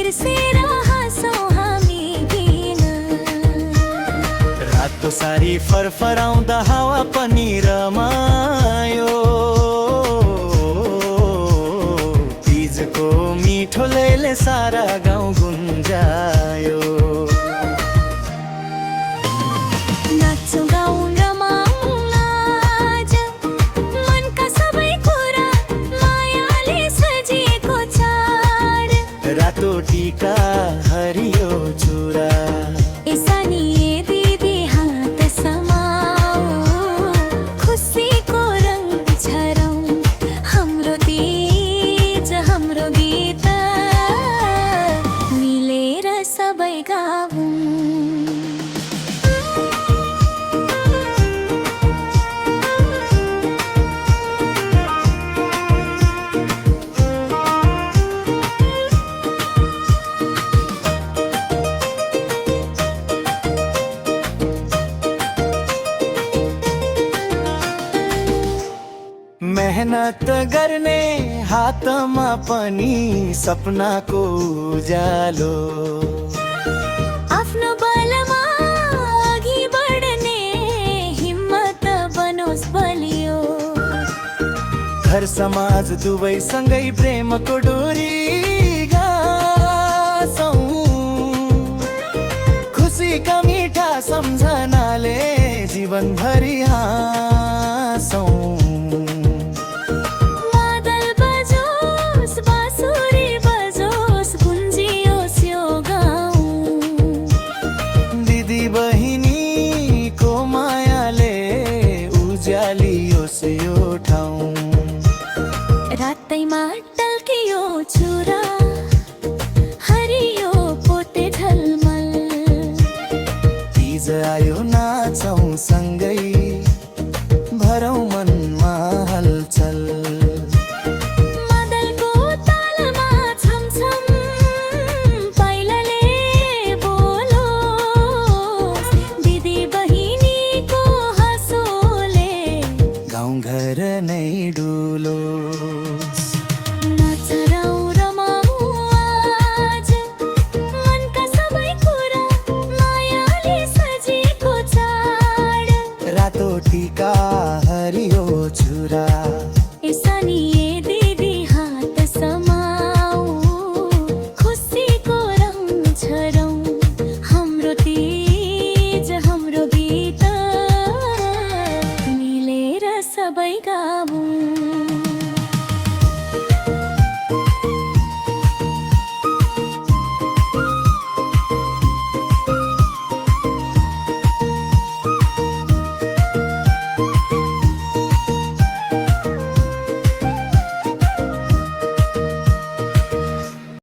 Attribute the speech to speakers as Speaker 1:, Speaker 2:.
Speaker 1: बिर्सेर हाँसौँ हामी किन।
Speaker 2: रातो सारी फरफराउँदा हावा पनि रमायो, तीजको मिठो लयले सारा गाउँ गुन्जायो।
Speaker 1: नाच्छौँ गाउँ रमाऊँ आज, मनका सबै कुरा मायाले सजिएको चाड।
Speaker 2: रातो टीका हरियो चुरा,
Speaker 1: एसानी ए दिदी हात समाऊ, खुसीको रङ झरौँ, हाम्रो तीज हाम्रो गीत मिलेर सबै गाऊँ।
Speaker 2: मेहनत गर्ने हातमा पनि सपनाको उज्यालो,
Speaker 1: आफ्नो बलमा अघि बढ्ने हिम्मत बनोस् बलियो।
Speaker 2: घर समाज दुवैसँगै प्रेमको डोरी गाँसौँ, खुसीका मिठा सम्झनाले जीवनभरि